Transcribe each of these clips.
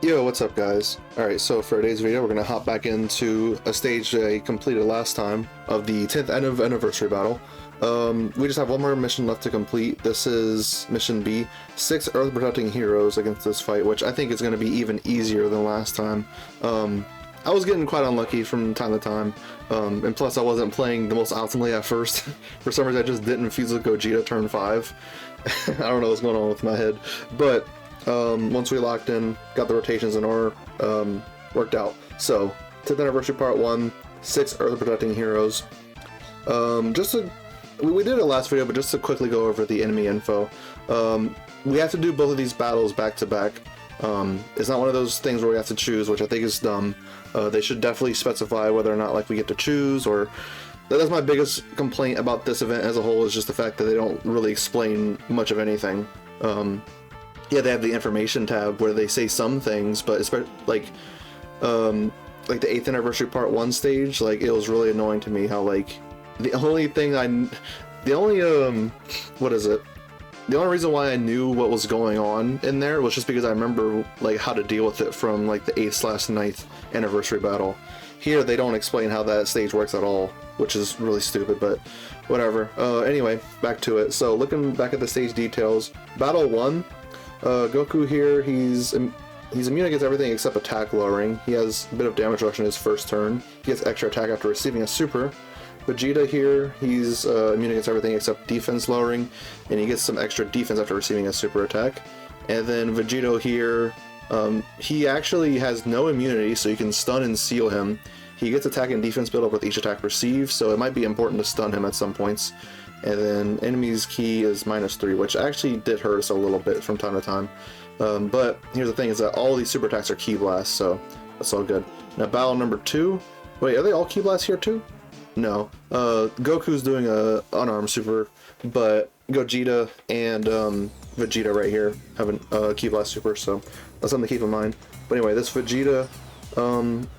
Yo, what's up guys? Alright, so for today's video we're gonna hop back into a stage I completed last time of the 10th ANNIV anniversary battle. We just have one more mission left to complete. This is mission B, 6 Earth protecting heroes against this fight, which I think is gonna be even easier than last time. I was getting quite unlucky from time to time, and plus I wasn't playing the most optimally at first. For some reason I just didn't fuse with Gogeta turn 5. I don't know what's going on with my head, but once we locked in, got the rotations in order, worked out. So, 10th anniversary part 1, 6 Earth protecting heroes. We did it last video, but just to quickly go over the enemy info. We have to do both of these battles back to back. It's not one of those things where we have to choose, which I think is dumb. They should definitely specify whether or not we get to choose, or that's my biggest complaint about this event as a whole, is just the fact that they don't really explain much of anything. Yeah, they have the information tab where they say some things, but especially like the 8th anniversary part 1 stage, like it was really annoying to me how the only reason why I knew what was going on in there was just because I remember how to deal with it from the 8th/9th anniversary battle. Here they don't explain how that stage works at all, which is really stupid, but whatever. Anyway, back to it. So looking back at the stage details, battle 1, Goku here, he's immune against everything except attack lowering. He has a bit of damage reduction in his first turn. He gets extra attack after receiving a super. Vegeta here, he's immune against everything except defense lowering, and he gets some extra defense after receiving a super attack. And then Vegito here, he actually has no immunity, so you can stun and seal him. He gets attack and defense build up with each attack received, so it might be important to stun him at some points. And then enemy's key is -3, which actually did hurt us a little bit from time to time. But here's the thing, is that all these super attacks are key blasts, so that's all good. Now battle number 2, wait, are they all key blasts here too? No, Goku's doing a unarmed super, but Gogeta and Vegeta right here have a key blast super, so that's something to keep in mind. But anyway, this Vegeta,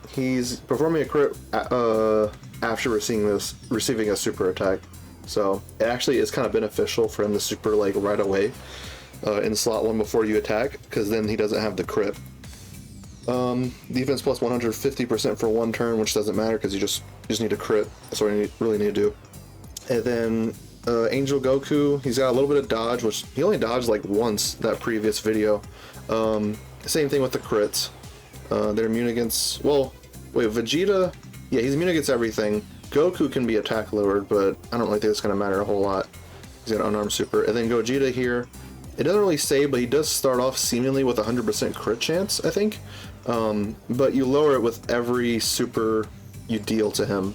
he's performing a crit after receiving a super attack, so it actually is kind of beneficial for him to super right away in slot 1 before you attack, because then he doesn't have the crit. Defense plus 150% for 1 turn, which doesn't matter because you just need a crit. That's what you really need to do. And then Angel Goku, he's got a little bit of dodge, which he only dodged once that previous video. Same thing with the crits. They're immune against, well, wait, Vegeta, yeah, he's immune against everything. Goku can be attack lowered, but I don't really think it's going to matter a whole lot. He's got an unarmed super. And then Gogeta here, it doesn't really say, but he does start off seemingly with 100% crit chance, I think. But you lower it with every super you deal to him.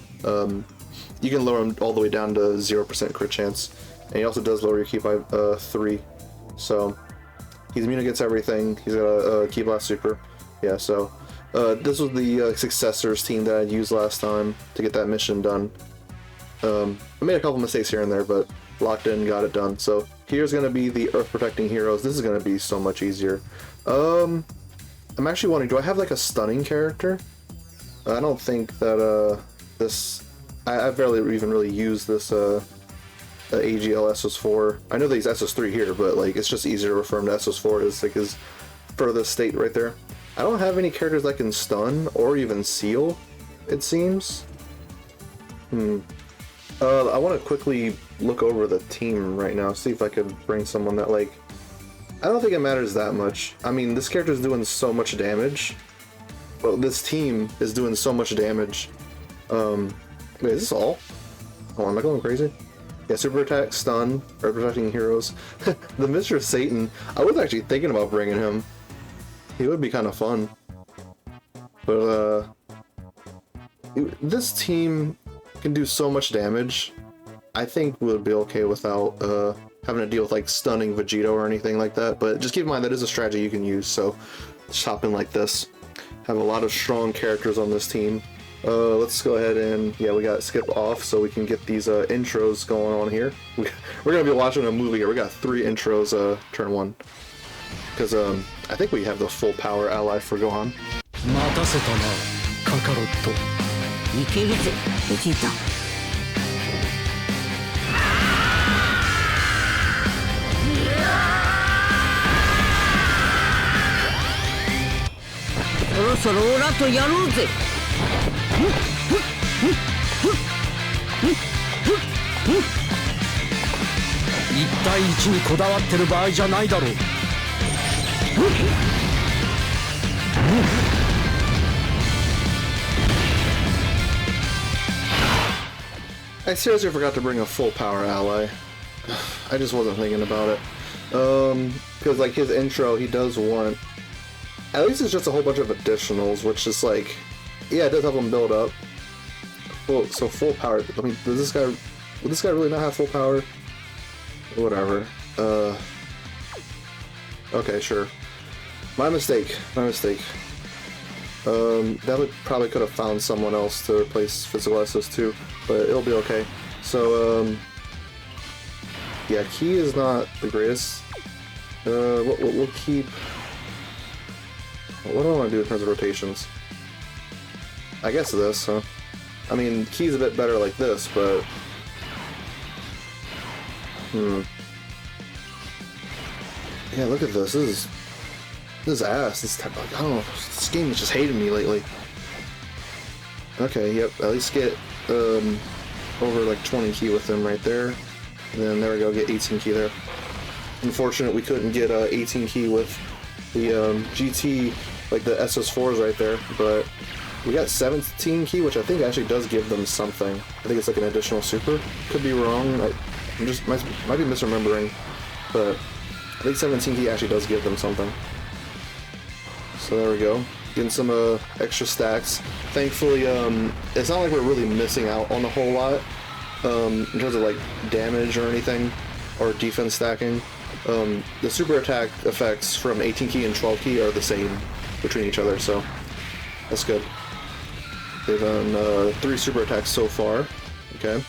You can lower him all the way down to 0% crit chance. And he also does lower your ki by 3. So he's immune against everything. He's got a ki blast super. Yeah, so this was the successors team that I used last time to get that mission done. I made a couple mistakes here and there, but locked in, got it done. So here's going to be the Earth protecting heroes. This is going to be so much easier. I'm actually wondering, do I have a stunning character? I don't think that I've barely even really used this AGL SS4. I know these SS3 here, but it's just easier to refer him to SS4 as his furthest state right there. I don't have any characters that can stun or even seal, it seems. I want to quickly look over the team right now, see if I could bring someone that I don't think it matters that much. I mean, this character is doing so much damage. Well, this team is doing so much damage. Wait, is this all? Oh, am I going crazy? Yeah, super attack, stun, Earth protecting heroes. The Mr. Satan, I was actually thinking about bringing him. He would be kind of fun. But, this team can do so much damage. I think we'll be okay without having to deal with stunning Vegito or anything like that, but just keep in mind that is a strategy you can use, so just hop in like this. Have a lot of strong characters on this team. Let's go ahead and, yeah, we got skip off so we can get these intros going on here. We're gonna be watching a movie here. We got 3 intros turn 1, because I think we have the full power ally for Gohan. ろそろオラとやろうぜ。1対1にこだわってる場合じゃないだろう。I seriously forgot to bring a full power ally. I just wasn't thinking about it. Because like his intro, he does want, at least it's just a whole bunch of additionals, which is like, yeah, it does help him build up. Well, so full power. I mean, would this guy really not have full power? Whatever. Okay, sure. My mistake. That probably could have found someone else to replace physical SS2, but it'll be okay. So, yeah, key is not the greatest. We'll keep. What do I want to do in terms of rotations? I guess this, huh? I mean, key's a bit better like this, but yeah, look at this. This is ass. This type of, I don't know. This game has just hated me lately. Okay, yep. At least get over like 20 key with them right there. And then there we go. Get 18 key there. Unfortunate we couldn't get 18 key with the GT, like the SS4s right there, but we got 17 key, which I think actually does give them something. I think it's like an additional super. Could be wrong. I'm just might be misremembering, but I think 17 key actually does give them something. So there we go. Getting some extra stacks. Thankfully, it's not like we're really missing out on a whole lot in terms of like damage or anything, or defense stacking. The super attack effects from 18 key and 12 key are the same between each other, so that's good. They've done 3 super attacks so far. Okay.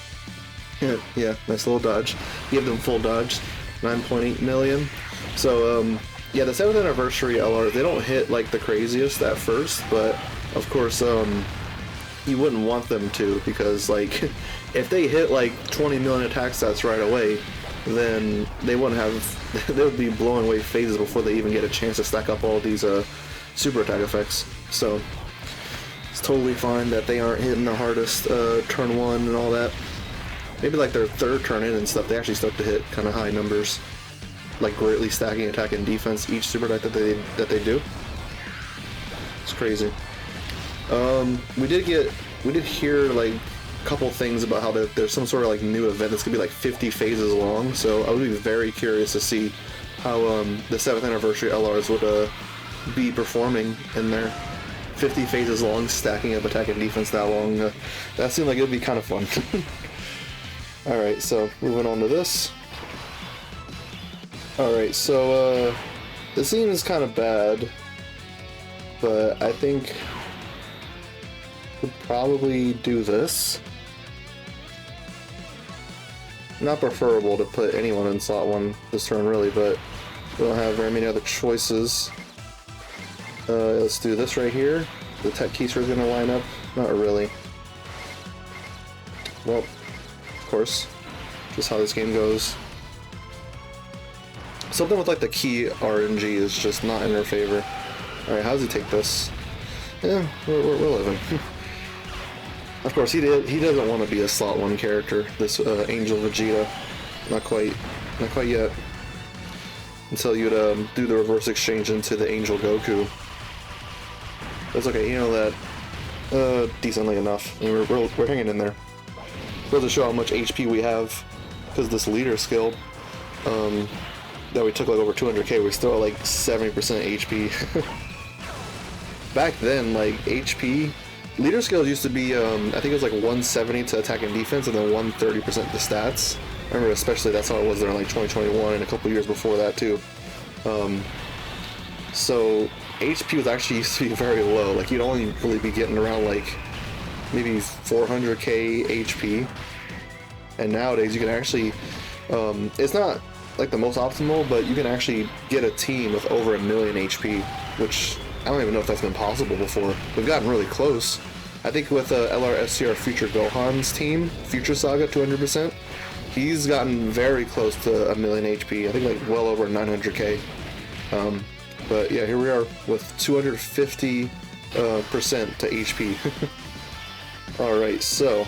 Yeah, nice little dodge. Give them full dodge. 9.8 million. So, yeah, the 7th anniversary LRs, they don't hit like the craziest at first, but of course, you wouldn't want them to, because like, if they hit like 20 million attack stats right away, then they wouldn't have, they would be blowing away phases before they even get a chance to stack up all these super attack effects. So it's totally fine that they aren't hitting the hardest turn 1 and all that. Maybe like their 3rd turn in and stuff, they actually start to hit kind of high numbers, like greatly stacking attack and defense each super attack that they do. It's crazy. We did hear like a couple things about how there's some sort of like new event that's gonna be like 50 phases long. So I would be very curious to see how the 7th anniversary LRs would be performing in there. 50 phases long, stacking up attack and defense that long. That seemed like it would be kind of fun. Alright, so moving on to this. Alright, so this seems kind of bad, but I think we'd probably do this. Not preferable to put anyone in slot 1 this turn really, but we don't have very many other choices. Let's do this right here. The tech keister is going to line up. Not really. Well, of course, just how this game goes. Something with like the key RNG is just not in our favor. Alright, how does he take this? Yeah, we're living. Of course, he doesn't want to be a slot 1 character, this Angel Vegeta. Not quite yet. Until you'd do the reverse exchange into the Angel Goku. That's okay, you know that decently enough. I mean, we're hanging in there. Goes to show how much HP we have, because this leader skill that we took like over 200k, we're still at like 70% HP. Back then, like HP, leader skills used to be, I think it was like 170 to attack and defense, and then 130% to stats. I remember especially that's how it was there in like 2021 and a couple years before that too. So HP was actually used to be very low. Like you'd only really be getting around like maybe 400k HP, and nowadays you can actually, it's not like the most optimal, but you can actually get a team with over 1 million HP, which I don't even know if that's been possible before. We've gotten really close. I think with LRSCR Future Gohan's team, Future Saga 200%, he's gotten very close to 1 million HP. I think like well over 900k. But yeah, here we are with 250 percent to HP. Alright, so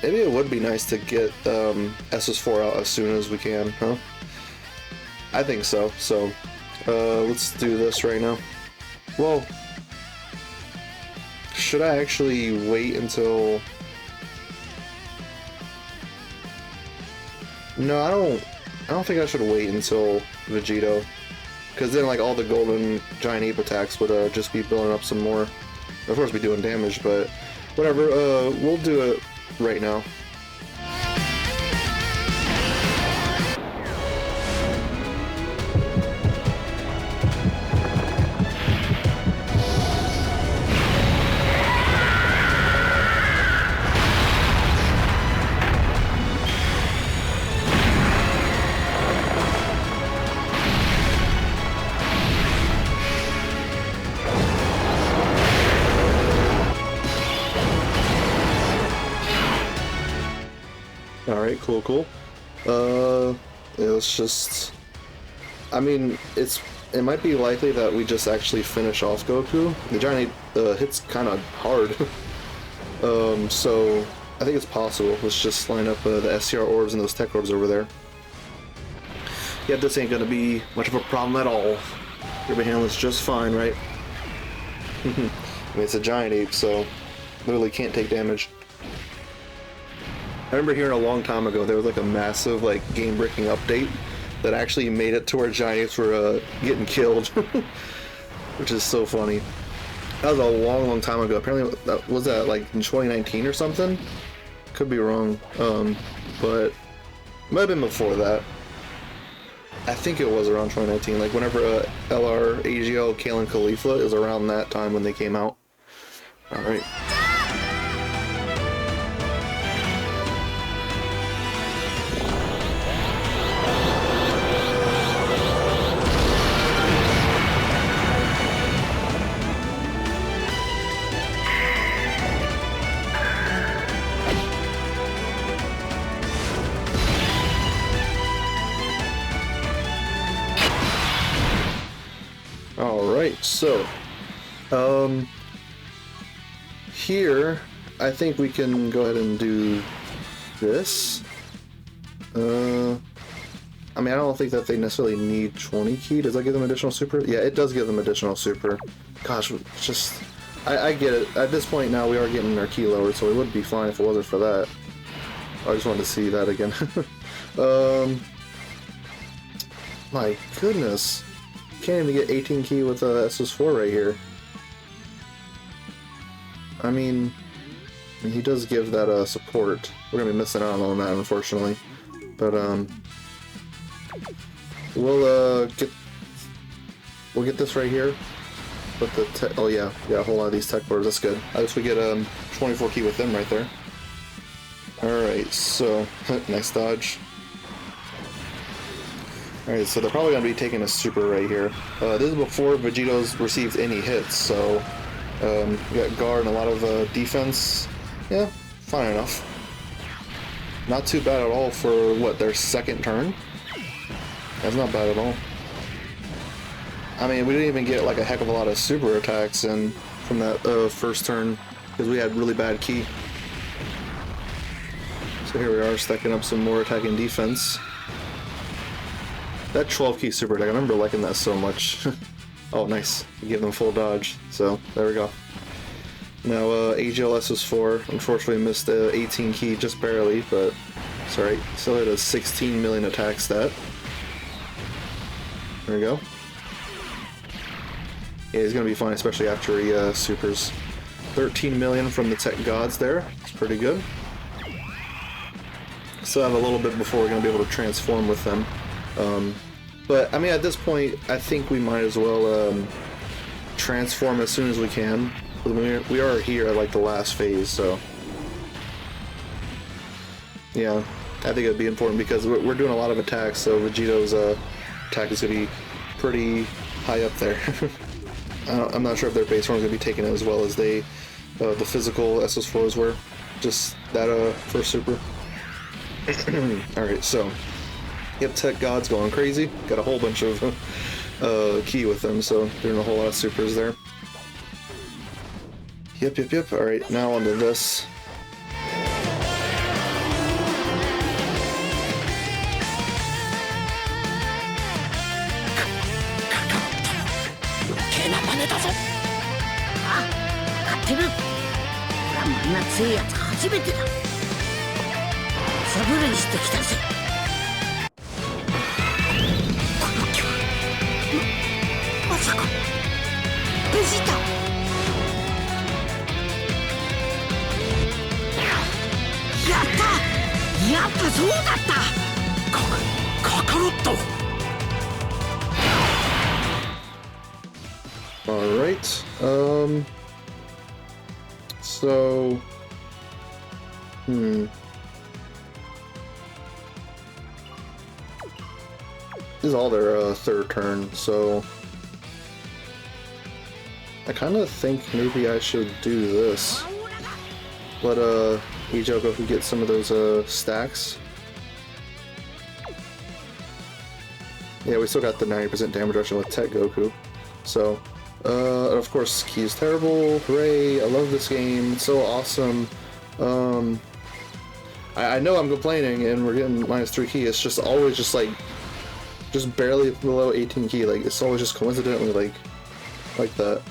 maybe it would be nice to get SS4 out as soon as we can, huh? I think so. So let's do this right now. Well, should I actually wait until... No, I don't think I should wait until Vegito, because then like all the golden giant ape attacks would just be building up some more. Of course, be doing damage, but whatever. We'll do it right now. Alright, cool. It's just... I mean, it might be likely that we just actually finish off Goku. The giant ape hits kind of hard. So I think it's possible. Let's just line up the SCR orbs and those tech orbs over there. Yeah, this ain't gonna be much of a problem at all. You're gonna handle this just fine, right? I mean, it's a giant ape, so literally can't take damage. I remember hearing a long time ago there was like a massive like game-breaking update that actually made it to where giant apes were getting killed, which is so funny. That was a long time ago. Apparently, was that like in 2019 or something? Could be wrong, but it might have been before that. I think it was around 2019, like whenever LR, AGL, Kale, and Khalifa is around that time when they came out. All right. Alright, so, here, I think we can go ahead and do this. I mean, I don't think that they necessarily need 20 ki. Does that give them additional super? Yeah, it does give them additional super. Gosh, just, I get it. At this point now, we are getting our ki lowered, so it would be fine if it wasn't for that. I just wanted to see that again. My goodness. Can't even get 18 ki with SS4 right here. I mean, he does give that support. We're gonna be missing out on that, unfortunately. But we'll get this right here. But the oh yeah, a whole lot of these tech boards. That's good. At least we get 24 ki with them right there. All right, so nice dodge. Alright, so they're probably going to be taking a super right here. This is before Vegito's received any hits, so we got guard and a lot of defense. Yeah, fine enough. Not too bad at all for, what, their second turn? That's not bad at all. I mean, we didn't even get like a heck of a lot of super attacks in from that first turn, because we had really bad ki. So here we are, stacking up some more attacking defense. That 12 ki super attack, I remember liking that so much. Oh, nice. You give them full dodge. So, there we go. Now, AGL SS4, unfortunately missed 18 ki just barely, but it's alright. Still had a 16 million attack stat. There we go. Yeah, he's gonna be fine, especially after he supers. 13 million from the tech gods there. It's pretty good. Still have a little bit before we're gonna be able to transform with them. But, I mean, at this point, I think we might as well transform as soon as we can. We are here at, like, the last phase, so... Yeah, I think it'd be important because we're doing a lot of attacks, so Vegito's attack is going to be pretty high up there. I'm not sure if their base form is going to be taken as well as the physical SS4s were. Just that first super. Alright, so... Yep, tech gods going crazy. Got a whole bunch of key with them, so doing a whole lot of supers there. Yep. Alright, now onto this. Alright, so, this is all their third turn, so I kind of think maybe I should do this. Let Ijo go get some of those stacks. Yeah, we still got the 90% damage reduction with Tech Goku. So, of course, Key is terrible. Hooray! I love this game. It's so awesome. I know I'm complaining, and we're getting -3 Key. It's just always just like, just barely below 18 Key. Like it's always just coincidentally like that.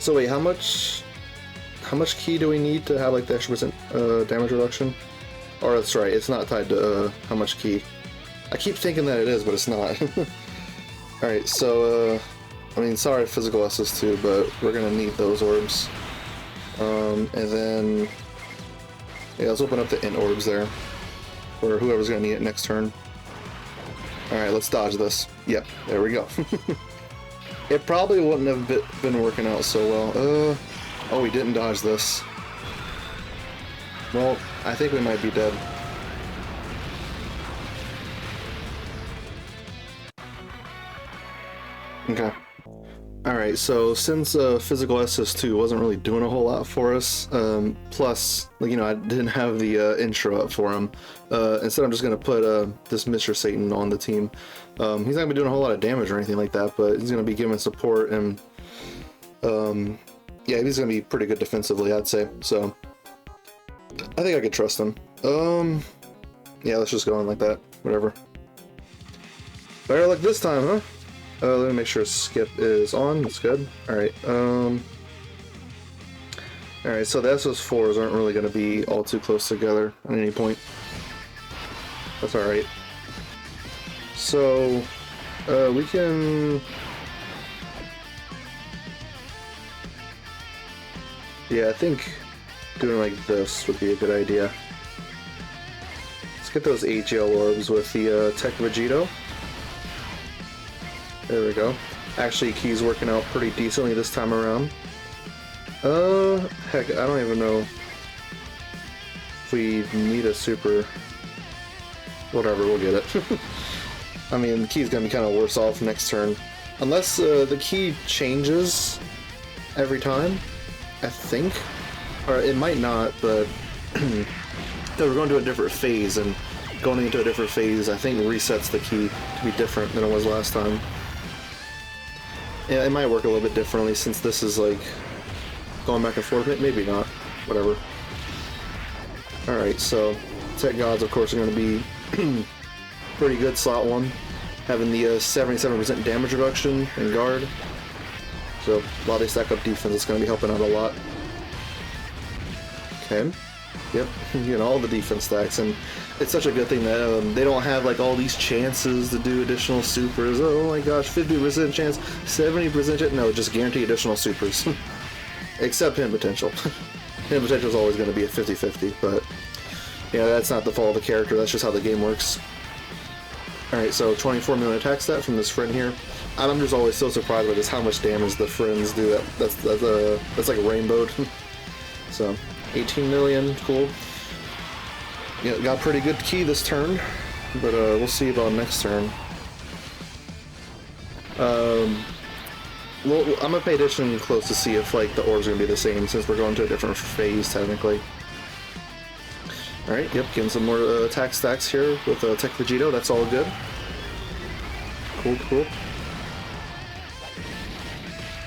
So wait, how much Key do we need to have like the extra % damage reduction? Or that's right, it's not tied to how much Key. I keep thinking that it is, but it's not. Alright, so, I mean, sorry physical SS2, but we're gonna need those orbs. And then, yeah, let's open up the int orbs there, for whoever's gonna need it next turn. Alright, let's dodge this. Yep, there we go. It probably wouldn't have been working out so well. Oh, we didn't dodge this. Well, I think we might be dead. Okay. Alright, so since physical SS2 wasn't really doing a whole lot for us, plus, like, you know, I didn't have the intro up for him, instead I'm just going to put this Mr. Satan on the team. He's not going to be doing a whole lot of damage or anything like that, but he's going to be giving support, and yeah, he's going to be pretty good defensively, I'd say, so I think I could trust him. Yeah, let's just go on like that, whatever. Better luck this time, huh? Let me make sure skip is on. That's good. Alright, alright, so the SS4s aren't really going to be all too close together at any point. That's alright. So, we can... Yeah, I think doing like this would be a good idea. Let's get those AGL orbs with the Tech Vegito. There we go. Actually, Key's working out pretty decently this time around. Heck, I don't even know if we need a super... Whatever, we'll get it. I mean, the Key's gonna be kind of worse off next turn. Unless the Key changes every time, I think. Or it might not, but... we're going to a different phase, and going into a different phase, I think, resets the Key to be different than it was last time. Yeah, it might work a little bit differently since this is like going back and forth. Maybe not. Whatever. Alright, so Tech Gods, of course, are going to be pretty good. Slot 1, having the 77% damage reduction and guard. So while they stack up defense, it's going to be helping out a lot. Okay. Yep, you know, all the defense stacks, and it's such a good thing that they don't have like all these chances to do additional supers. Oh my gosh, 50% chance, 70% chance. No, just guarantee additional supers. Except hit potential. Hit potential is always going to be a 50-50, but yeah, that's not the fault of the character. That's just how the game works. All right, so 24 million attack stat from this friend here. I'm just always so surprised by just how much damage the friends do. That's like rainbowed. So 18 million, cool. Yeah, got pretty good Key this turn, but we'll see about next turn. Well, I'm gonna pay attention close to see if like the orbs are gonna be the same since we're going to a different phase technically. All right, yep, getting some more attack stacks here with Tech Vegito. That's all good. Cool, cool.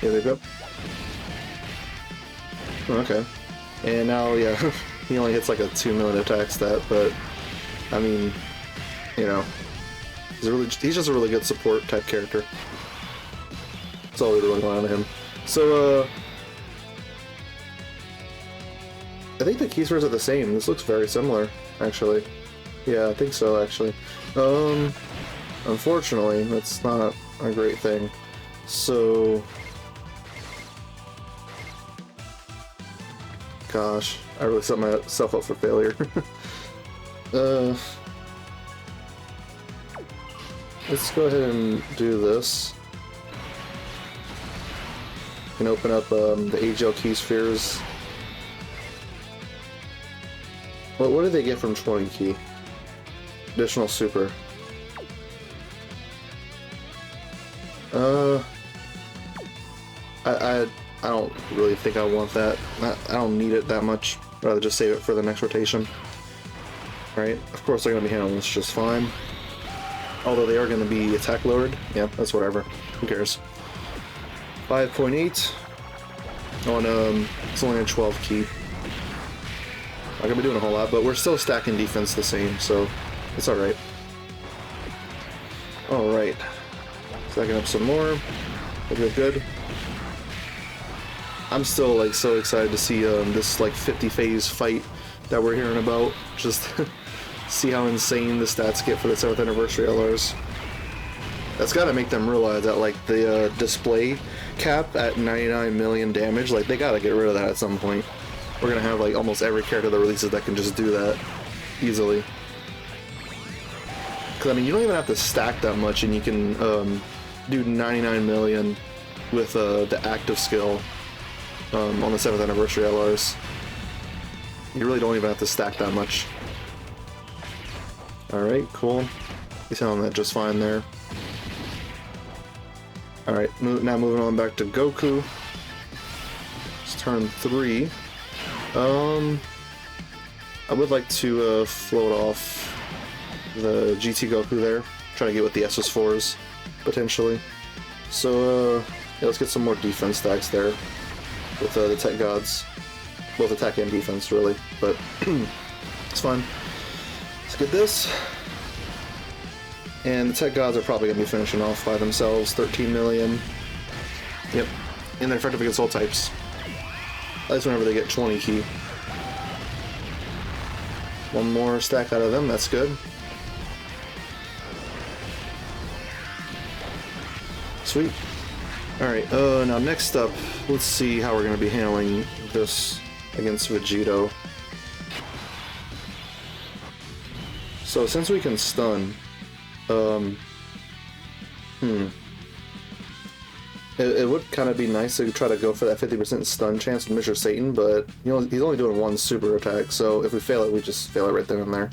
Here we go. Okay. And now, yeah, he only hits like a 2 million attack stat, but, I mean, you know, he's just a really good support type character. That's all we really want out of him. So, I think the keywords are the same. This looks very similar, actually. Yeah, I think so, actually. Unfortunately, that's not a great thing. So... Gosh, I really set myself up for failure. Let's go ahead and do this. And open up the AGL key spheres. What do they get from 20 key? Additional super. I don't really think I want that. I don't need it that much. I'd rather just save it for the next rotation. Right? Of course they're going to be handling this just fine. Although they are going to be attack lowered. Yeah, that's whatever. Who cares? 5.8 on it's only a 12 key. Not going to be doing a whole lot, but we're still stacking defense the same, so it's alright. Alright. Stacking up some more. Good. I'm still like so excited to see this like 50 phase fight that we're hearing about. Just see how insane the stats get for the 7th anniversary LRs. That's got to make them realize that like the display cap at 99 million damage, like they got to get rid of that at some point. We're gonna have like almost every character that releases that can just do that easily. Because I mean, you don't even have to stack that much, and you can do 99 million with the active skill. On the 7th anniversary LRs. You really don't even have to stack that much. Alright, cool. He's handling that just fine there. Alright, now moving on back to Goku. It's turn 3. I would like to float off the GT Goku there. Try to get with the SS4s, potentially. So, yeah, let's get some more defense stacks there. With the tech gods, both attack and defense, really, but it's fine. Let's get this, and the tech gods are probably gonna be finishing off by themselves. 13 million. Yep, and they're effective against all types. At least whenever they get 20 key. One more stack out of them. That's good. Sweet. Alright, now next up, let's see how we're going to be handling this against Vegito. So since we can stun, it would kind of be nice to try to go for that 50% stun chance with Mr. Satan, but you know, he's only doing one super attack, so if we fail it, we just fail it right then and there.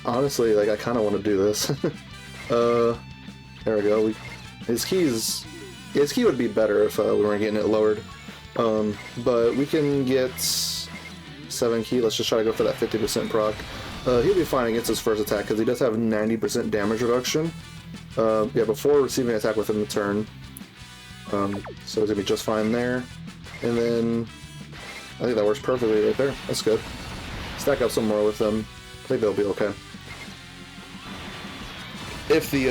Honestly, like, I kind of want to do this. There we go. His key would be better if we weren't getting it lowered. But we can get 7 key. Let's just try to go for that 50% proc. He'll be fine against his first attack because he does have 90% damage reduction. Yeah, before receiving an attack within the turn. So it's gonna be just fine there. And then I think that works perfectly right there. That's good. Stack up some more with them. I think they'll be okay. If the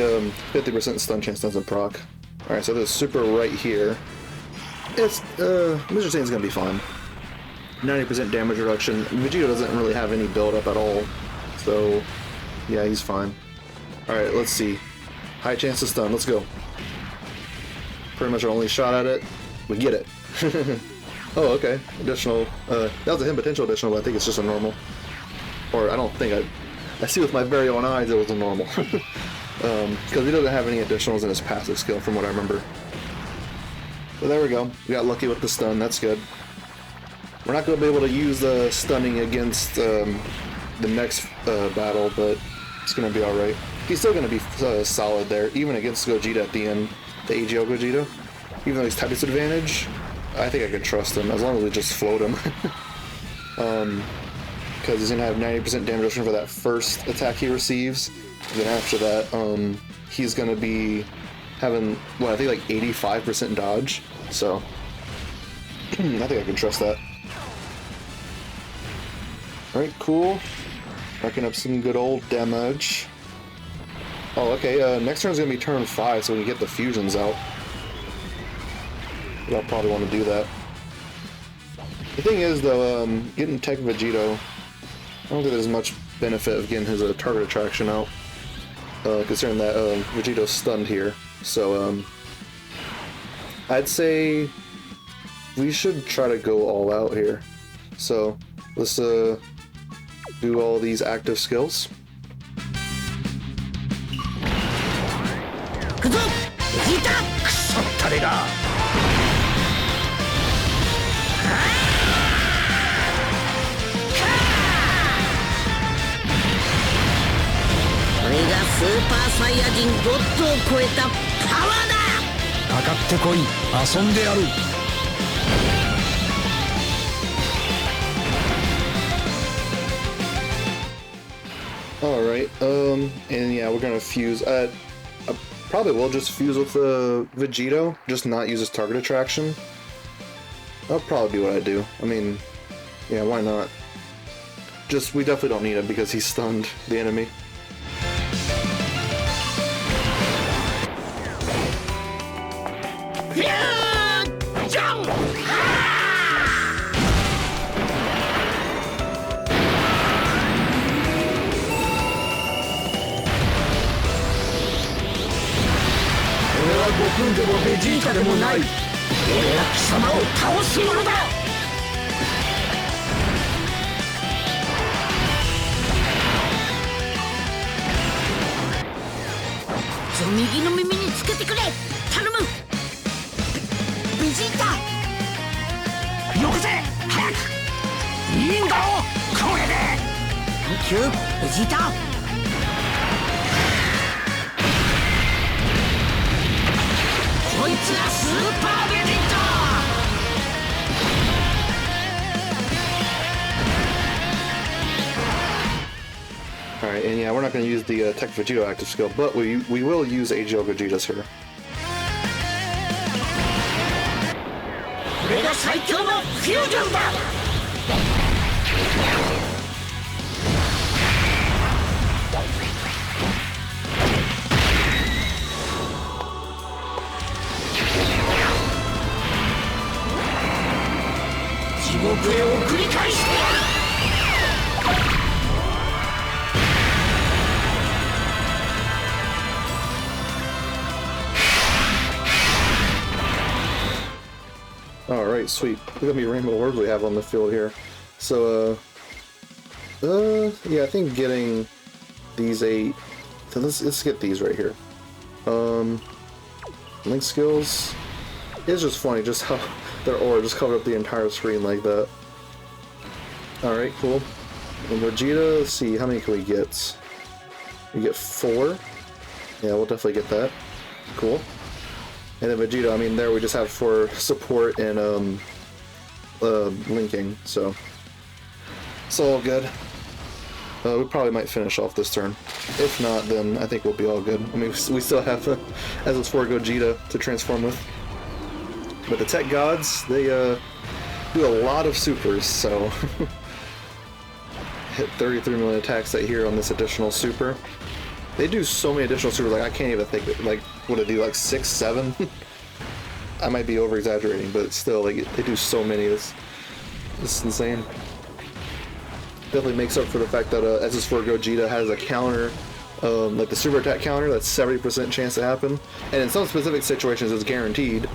50% stun chance doesn't proc. Alright, so there's super right here. It's, Mr. Satan's gonna be fine. 90% damage reduction. Vegito doesn't really have any build up at all. So, yeah, he's fine. Alright, let's see. High chance to stun, let's go. Pretty much our only shot at it. We get it. Oh, okay. Additional, that was a him potential additional, but I think it's just a normal. Or I don't think I see with my very own eyes it was a normal. Because he doesn't have any additionals in his passive skill from what I remember. So there we go. We got lucky with the stun, that's good. We're not going to be able to use the stunning against the next battle, but it's going to be alright. He's still going to be solid there, even against Gogeta at the end, the AGL Gogeta. Even though he's type disadvantage, I think I can trust him, as long as we just float him. because he's gonna have 90% damage reduction for that first attack he receives. Then after that, he's gonna be having, well, I think like 85% dodge. So I think I can trust that. Alright, cool. Racking up some good old damage. Oh, okay, next turn's gonna be turn 5, so we can get the fusions out. I'll probably want to do that. The thing is, though, getting Tech Vegito, I don't think there's much benefit of getting his target attraction out, considering that Vegito's stunned here. So, I'd say we should try to go all out here. So, let's do all these active skills. Alright, and yeah, we're gonna fuse. I probably will just fuse with the Vegito, just not use his target attraction. That'll probably be what I do. I mean, yeah, why not? Just, we definitely don't need him because he stunned the enemy. Alright, and yeah, we're not going to use the Tech Vegito active skill, but we will use AGL Gogeta's here. Alright, sweet. Look how many rainbow orbs we have on the field here. So, yeah, I think getting these 8... So let's get these right here. Link skills... It's just funny just how their aura just covered up the entire screen like that. Alright, cool. And Vegeta, let's see, how many can we get? We get 4. Yeah, we'll definitely get that. Cool. And then Vegeta, I mean, there we just have for support and linking, so it's all good. We probably might finish off this turn. If not, then I think we'll be all good. I mean, we still have SS4 Gogeta to transform with. But the Tech Gods, they do a lot of supers, so hit 33 million attacks that here on this additional super. They do so many additional supers, like I can't even think, like, what do they do, like 6, 7? I might be over exaggerating, but still, like, they do so many. It's insane. Definitely makes up for the fact that SS4 Gogeta has a counter, like the super attack counter, that's 70% chance to happen, and in some specific situations it's guaranteed.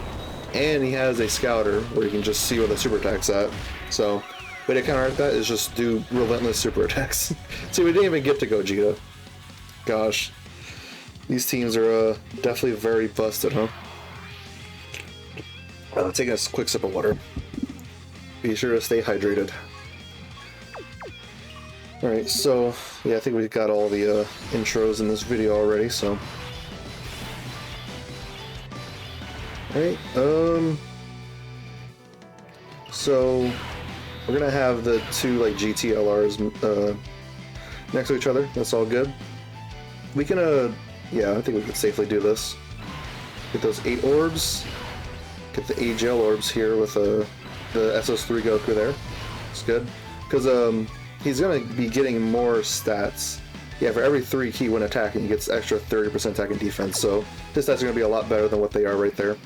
And he has a scouter where you can just see where the super attack's at. So, way to counteract that is just do relentless super attacks. See, we didn't even get to Gogeta. Gosh, these teams are definitely very busted, huh? Taking a quick sip of water. Be sure to stay hydrated. Alright, so yeah, I think we got all the intros in this video already, so. Alright, so We're gonna have the two like GTLRs next to each other. That's all good. We can yeah, I think we could safely do this. Get those 8 orbs. Get the AGL orbs here with the SS3 Goku there. It's good. Because he's going to be getting more stats. Yeah, for every 3 key when attacking, he gets extra 30% attack and defense. So his stats are going to be a lot better than what they are right there.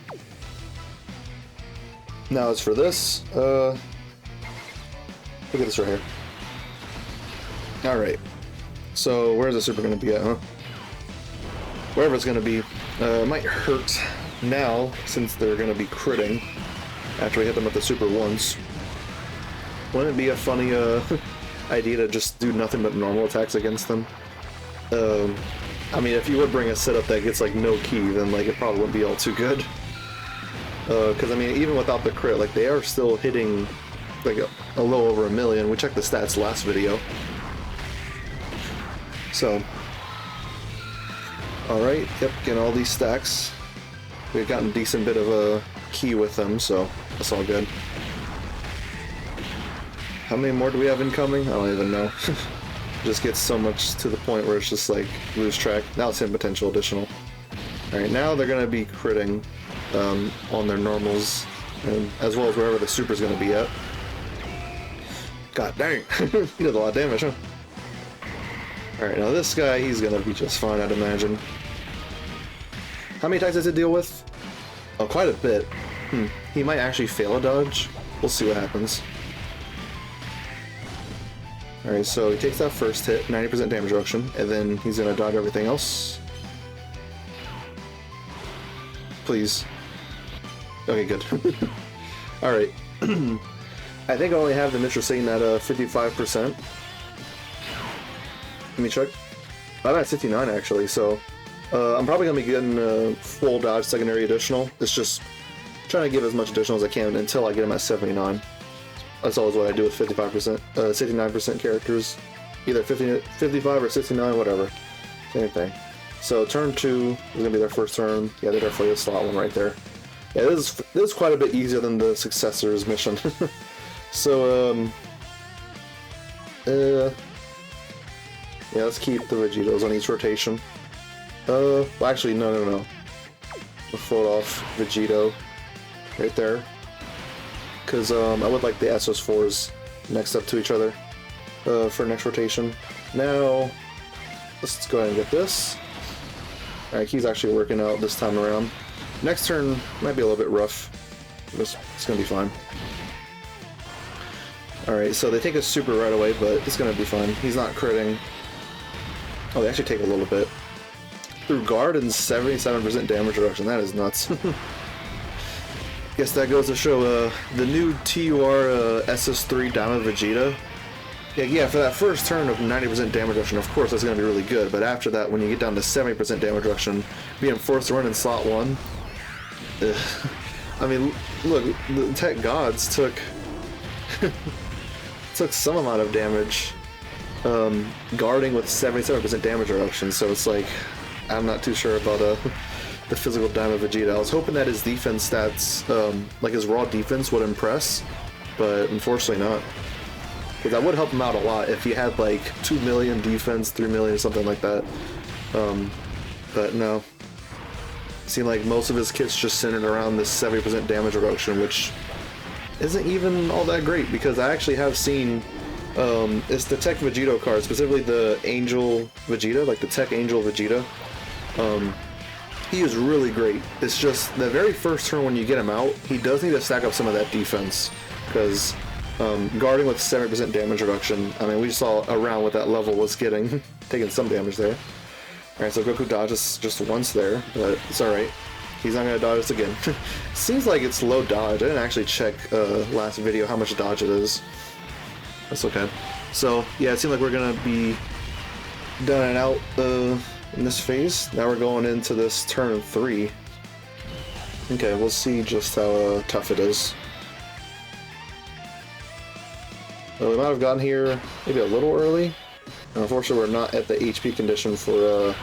Now as for this, look at this right here. Alright. So where's the super going to be at, huh? Wherever it's going to be. It might hurt now, since they're going to be critting after we hit them with the super once. Wouldn't it be a funny idea to just do nothing but normal attacks against them? I mean, if you would bring a setup that gets like no key, then like it probably wouldn't be all too good. Because I mean, even without the crit, like they are still hitting like a little over 1 million. We checked the stats last video. So, alright, yep, getting all these stacks. We've gotten a decent bit of a key with them, so that's all good. How many more do we have incoming? I don't even know. Just gets so much to the point where it's just like lose track. Now it's hidden potential additional. Alright, now they're going to be critting on their normals, and as well as wherever the super's going to be at. God dang! He did a lot of damage, huh? Alright, now this guy, he's going to be just fine, I'd imagine. How many attacks does it deal with? Oh, quite a bit. He might actually fail a dodge. We'll see what happens. Alright, so he takes that first hit, 90% damage reduction, and then he's gonna dodge everything else. Please. Okay, good. Alright. I think I only have the Mr. Satan at 55%. Let me check. I'm at 59 actually, so I'm probably going to be getting a full dodge secondary additional. It's just trying to give as much additional as I can until I get him at 79. That's always what I do with 55%, 69% characters. Either 55 or 69, whatever. Same thing. So turn 2 is going to be their first turn. Yeah, they're definitely a slot one right there. Yeah, this is quite a bit easier than the successor's mission. So, yeah, let's keep the Vegetos on each rotation. Well, actually, no. We'll fold off Vegito right there. Because I would like the SS4s next up to each other for next rotation. Now, let's go ahead and get this. Alright, he's actually working out this time around. Next turn might be a little bit rough. It's going to be fine. Alright, so they take a super right away, but it's going to be fine. He's not critting. Oh, they actually take a little bit. Through guard and 77% damage reduction. That is nuts. Guess that goes to show the new TUR SS3 Diamond Vegeta. Yeah, for that first turn of 90% damage reduction, of course that's going to be really good, but after that, when you get down to 70% damage reduction, being forced to run in slot 1, I mean, look, the Tech Gods took some amount of damage guarding with 77% damage reduction, so it's like, I'm not too sure about the physical Diamond Vegeta. I was hoping that his defense stats, like his raw defense, would impress, but unfortunately not. Because that would help him out a lot if he had like 2 million defense, 3 million, something like that. But no. Seemed like most of his kits just centered around this 70% damage reduction, which isn't even all that great, because I actually have seen it's the Tech Vegito card, specifically the Angel Vegeta, like the Tech Angel Vegeta. He is really great. It's just the very first turn when you get him out, he does need to stack up some of that defense, because guarding with 70% damage reduction, I mean, we saw around what that level was getting, taking some damage there. Alright, so Goku dodges just once there, but it's alright. He's not going to dodge us again. Seems like it's low dodge. I didn't actually check last video how much dodge it is. That's okay. So, yeah, it seems like we're going to be done and out in this phase. Now we're going into this turn 3. Okay, we'll see just how tough it is. We might have gotten here maybe a little early. Unfortunately, we're not at the HP condition for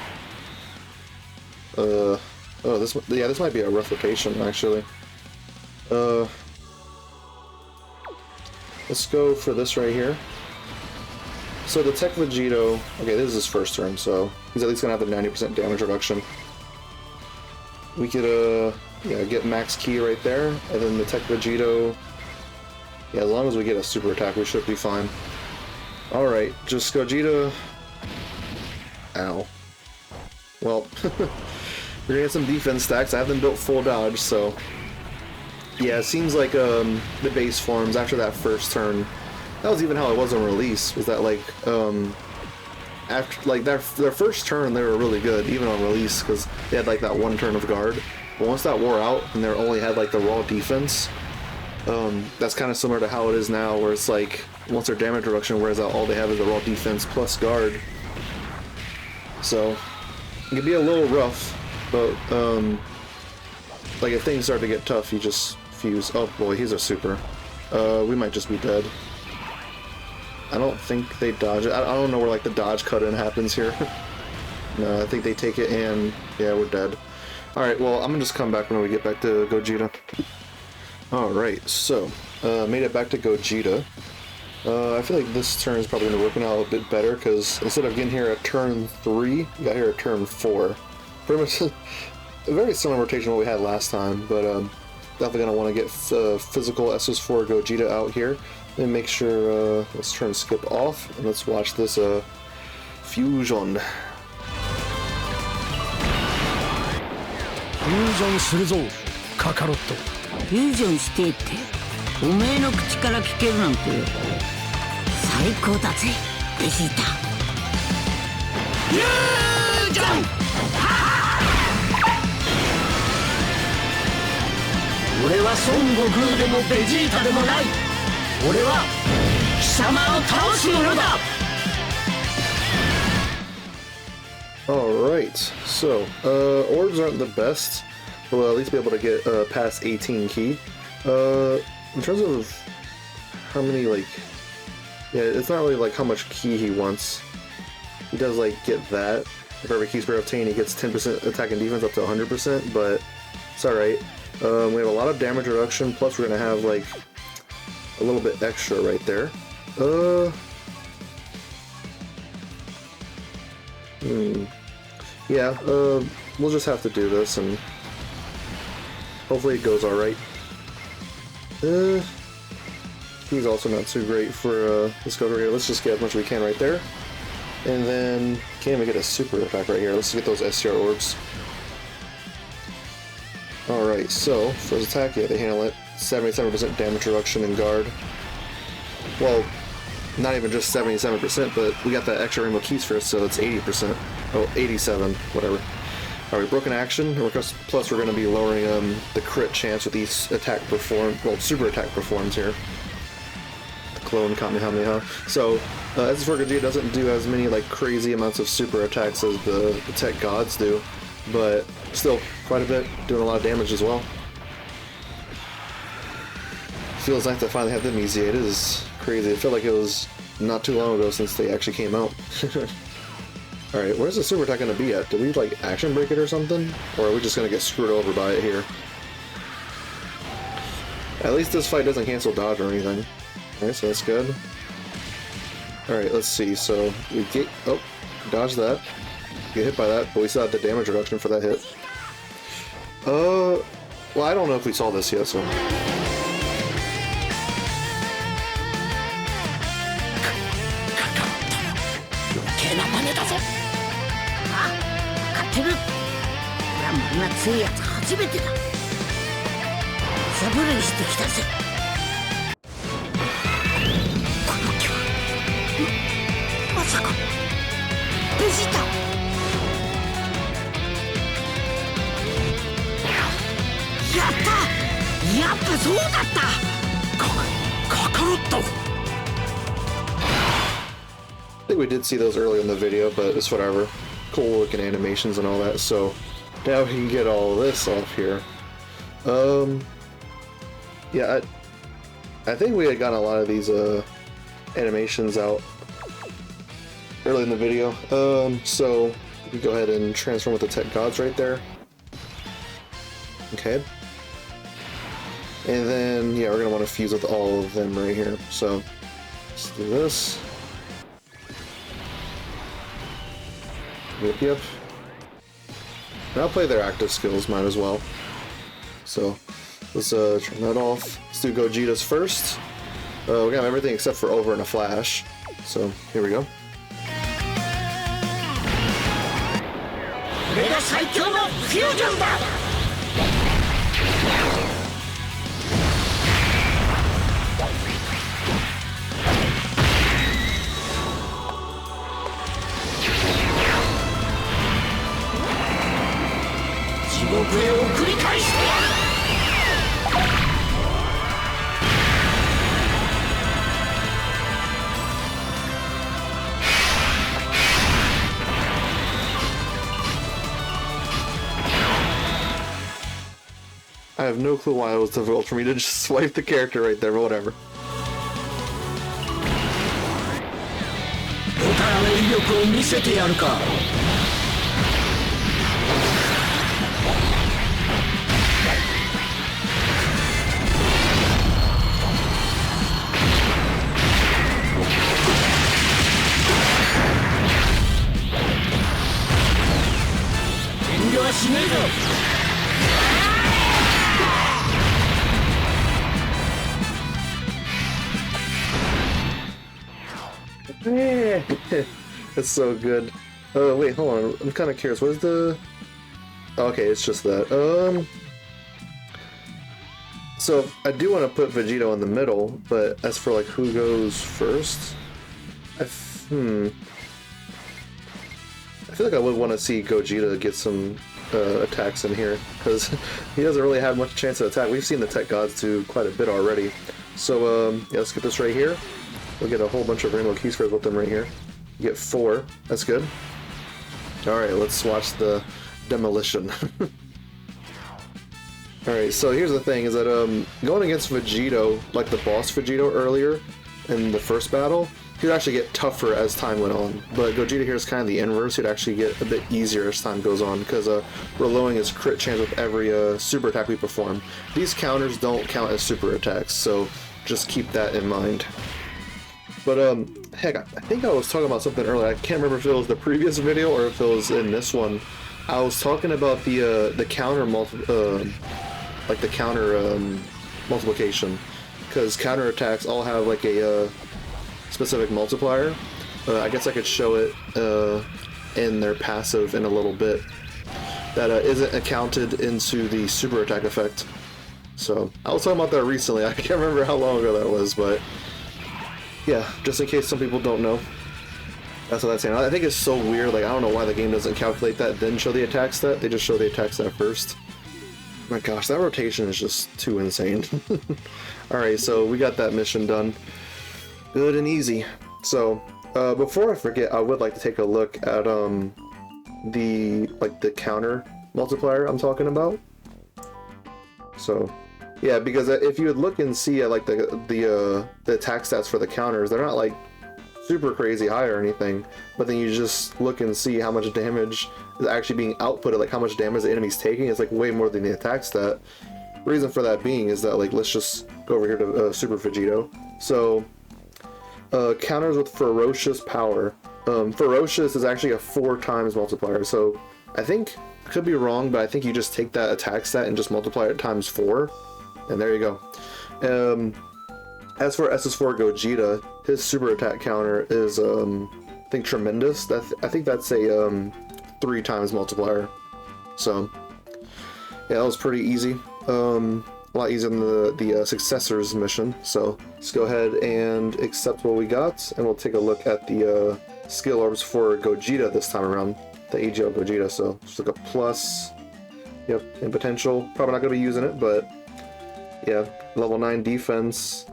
oh, this might be a rough rotation actually. let's go for this right here. So the Tech Vegito, okay, this is his first turn, so he's at least gonna have the 90% damage reduction. We could, yeah, get max key right there, and then the Tech Vegito, yeah, as long as we get a super attack, we should be fine. Alright, just Gogeta. Ow. Well, we're gonna get some defense stacks. I have them built full dodge, so yeah, it seems like the base forms after that first turn, that was even how it was on release, was that like after like their first turn they were really good even on release because they had like that one turn of guard, but once that wore out and they only had like the raw defense, that's kind of similar to how it is now, where it's like once their damage reduction wears out, all they have is the raw defense plus guard. So it can be a little rough, but like if things start to get tough, you just fuse. Oh boy, he's a super. We might just be dead. I don't think they dodge it. I don't know where like the dodge cut-in happens here. No, I think they take it and yeah, we're dead. Alright, well, I'm gonna just come back when we get back to Gogeta. Alright, so, made it back to Gogeta. I feel like this turn is probably gonna work out a bit better, because instead of getting here at turn 3, we got here at turn 4. Pretty much a very similar rotation to what we had last time, but definitely gonna want to get physical SS4 Gogeta out here. And make sure, let's turn skip off, and let's watch this fusion. フュージョンするぞカカロット。フュージョンしてっておめえの口から聞けるなんて最高だぜベジータ。フュージョン。俺は孫悟空でもベジータでもない。俺は貴様を倒す者だ。Alright, so, orbs aren't the best, but we'll at least be able to get past 18 key. In terms of how many, like, yeah, it's not really like how much key he wants. He does, like, get that. If every key square obtained, he gets 10% attack and defense up to 100%, but it's alright. We have a lot of damage reduction, plus we're gonna have, like, a little bit extra right there. Yeah, we'll just have to do this, and hopefully it goes alright. He's also not too great for this go here. Let's just get as much as we can right there. And then, can we get a super attack right here? Let's get those SCR orbs. Alright, so, first attack, yeah, they handle it. 77% damage reduction in guard. Well, not even just 77%, but we got that extra rainbow keys first, so it's 80%. Oh, 87, whatever. Alright, broken action, plus we're going to be lowering the crit chance with each attack super attack performs here. The clone Kamehameha. So, SS4 Gogeta doesn't do as many like crazy amounts of super attacks as the tech gods do, but still quite a bit, doing a lot of damage as well. Feels nice to finally have them easy. It is crazy. I feel like it was not too long ago since they actually came out. Alright, where's the super attack going to be at? Did we like action break it or something? Or are we just going to get screwed over by it here? At least this fight doesn't cancel dodge or anything. Alright, so that's good. Alright, let's see. So we get... oh, dodge that. Get hit by that, but we still have the damage reduction for that hit. Well, I don't know if we saw this yet, so... I think we did see those earlier in the video, but it's whatever. Cool looking animations and all that, so now we can get all this off here. Yeah, I think we had gotten a lot of these animations out early in the video. So we can go ahead and transform with the tech gods right there. Okay. And then, yeah, we're gonna want to fuse with all of them right here. So, let's do this. Yep. And I'll play their active skills, might as well. So, let's turn that off. Let's do Gogeta's first. We got everything except for over in a flash. So, here we go. これが最強のフュージョンだ。地獄へ送り返してやる。 I have no clue why it was difficult for me to just swipe the character right there, but whatever. ドタの威力を見せてやるか。遠慮はしねえぞ。 It's so good. Oh wait, hold on. I'm kind of curious. What is the? Okay, it's just that. So I do want to put Vegito in the middle, but as for like who goes first, I feel like I would want to see Gogeta get some attacks in here because he doesn't really have much chance to attack. We've seen the Tech Gods do quite a bit already. So yeah, let's get this right here. We'll get a whole bunch of rainbow key squares with them right here. Get 4. That's good. Alright, let's watch the demolition. Alright, so here's the thing, is that going against Vegito, like the boss Vegito earlier in the first battle, he'd actually get tougher as time went on. But Gogeta here is kind of the inverse. He'd actually get a bit easier as time goes on, because we're lowering his crit chance with every super attack we perform. These counters don't count as super attacks, so just keep that in mind. But heck, I think I was talking about something earlier. I can't remember if it was the previous video or if it was in this one. I was talking about the counter multiplication, because counter attacks all have like a specific multiplier. I guess I could show it in their passive in a little bit. That isn't accounted into the super attack effect. So I was talking about that recently. I can't remember how long ago that was, but. Yeah, just in case some people don't know. That's what that's saying. I think it's so weird, like I don't know why the game doesn't calculate that, then show the attack stat. They just show the attack stat first. My gosh, that rotation is just too insane. Alright, so we got that mission done. Good and easy. So, before I forget, I would like to take a look at the counter multiplier I'm talking about. So yeah, because if you would look and see at like the attack stats for the counters, they're not like super crazy high or anything, but then you just look and see how much damage is actually being outputted, like how much damage the enemy's taking. It's like way more than the attack stat. The reason for that being is that, like, let's just go over here to Super Vegito. So counters with ferocious power. Ferocious is actually a 4 times multiplier, so I think, could be wrong, but I think you just take that attack stat and just multiply it times 4. And there you go. As for SS4 Gogeta, his super attack counter is, I think, tremendous. I think that's a 3 times multiplier. So, yeah, that was pretty easy. A lot easier than the successors mission. So, let's go ahead and accept what we got, and we'll take a look at the skill orbs for Gogeta this time around. The AGL Gogeta. So, just like a plus. Yep, and potential. Probably not going to be using it, but. Yeah, level 9 defense,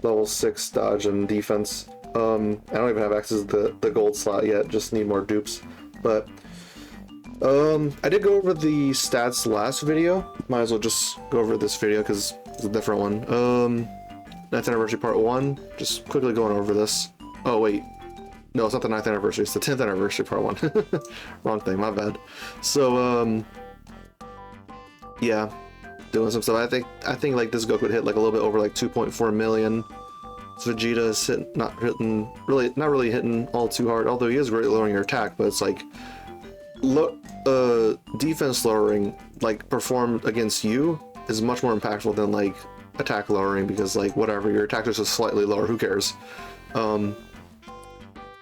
level 6 dodge and defense. I don't even have access to the gold slot yet, just need more dupes. But I did go over the stats last video. Might as well just go over this video because it's a different one. 9th anniversary part 1, just quickly going over this. Oh wait, no, it's not the 9th anniversary, it's the 10th anniversary part 1. Wrong thing, my bad. So yeah. doing some stuff. I think like this Goku would hit like a little bit over like 2.4 million. Vegeta is not really hitting all too hard, although he is great lowering your attack, but it's like defense lowering like performed against you is much more impactful than like attack lowering, because like whatever, your attack is just slightly lower, who cares. And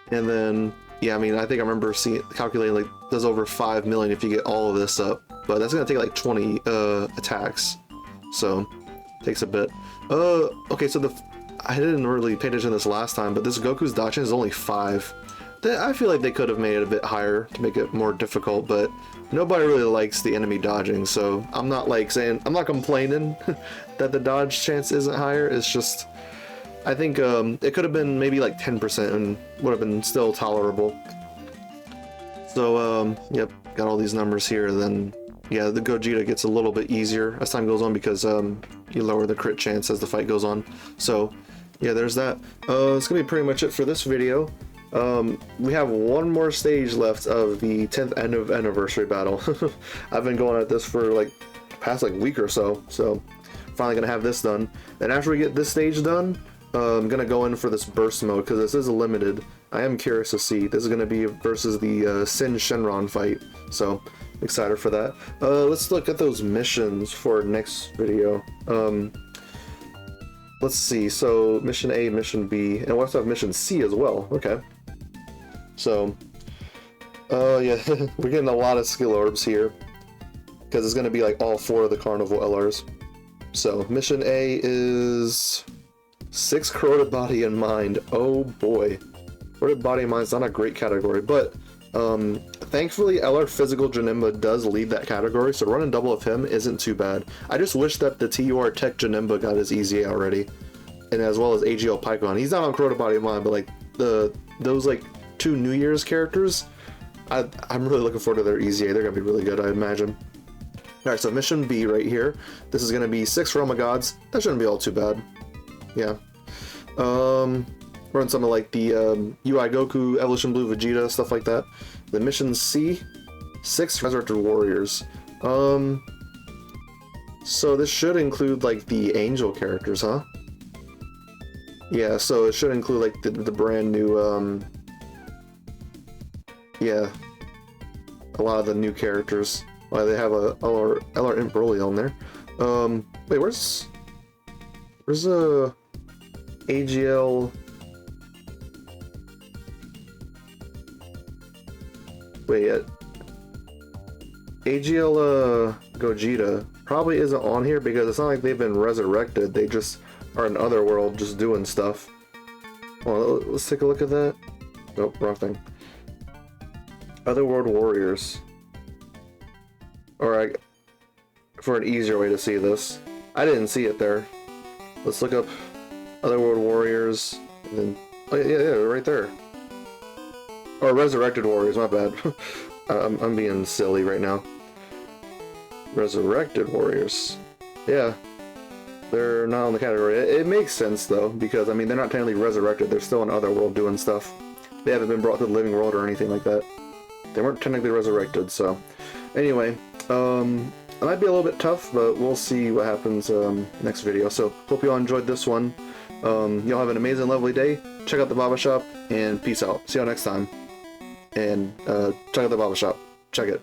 then yeah, I mean, I think I remember calculating like does over 5 million if you get all of this up, but that's gonna take like 20 attacks, so takes a bit. Okay, so I didn't really pay attention to this last time, but this Goku's dodging is only 5. I feel like they could have made it a bit higher to make it more difficult, but nobody really likes the enemy dodging, so I'm not like saying, I'm not complaining that the dodge chance isn't higher. It's just, I think it could have been maybe like 10% and would have been still tolerable. So yep, got all these numbers here. Then yeah, the Gogeta gets a little bit easier as time goes on, because you lower the crit chance as the fight goes on. So yeah, there's that. It's gonna be pretty much it for this video. We have one more stage left of the 10th ANNIV anniversary battle. I've been going at this for like past like week or so, so finally gonna have this done. And after we get this stage done, I'm gonna go in for this burst mode, because this is limited. I am curious to see. This is gonna be versus the Sin Shenron fight, so excited for that. Let's look at those missions for next video. Let's see, so mission A, mission B, and we also have mission C as well. Okay. So, yeah, we're getting a lot of skill orbs here, because it's going to be like all 4 of the Carnival LRs. So, mission A is 6 corroded body and mind. Oh boy. Corroded body and mind is not a great category, but thankfully LR Physical Janemba does lead that category, so running double of him isn't too bad. I just wish that the TUR Tech Janemba got his EZA already, and as well as AGL Pycon. He's not on Corroded Body of Mind, but like those like 2 New Year's characters, I'm really looking forward to their EZA. They're gonna be really good, I imagine. Alright, so mission B right here. This is gonna be 6 Realm of Gods. That shouldn't be all too bad. Yeah. Run some of like the UI Goku, Evolution Blue Vegeta, stuff like that. The mission C, 6 Resurrected Warriors. So this should include like the Angel characters, huh? Yeah, so it should include like the brand new, yeah, a lot of the new characters. Well, they have a LR Imp Broly on there. Wait, where's AGL? Wait, AGL Gogeta probably isn't on here, because it's not like they've been resurrected. They just are in Otherworld just doing stuff. Well, let's take a look at that. Nope, wrong thing. Otherworld Warriors. Alright, for an easier way to see this. I didn't see it there. Let's look up Otherworld Warriors, and then, oh yeah, right there. Or Resurrected Warriors, my bad. I'm being silly right now. Resurrected Warriors. Yeah. They're not on the category. It makes sense though, because I mean, they're not technically resurrected, they're still in Otherworld doing stuff. They haven't been brought to the living world or anything like that. They weren't technically resurrected, so. Anyway, it might be a little bit tough, but we'll see what happens next video. So, hope you all enjoyed this one. Y'all have an amazing, lovely day. Check out the Baba Shop, and peace out. See y'all next time. And check out the Baba Shop. Check it.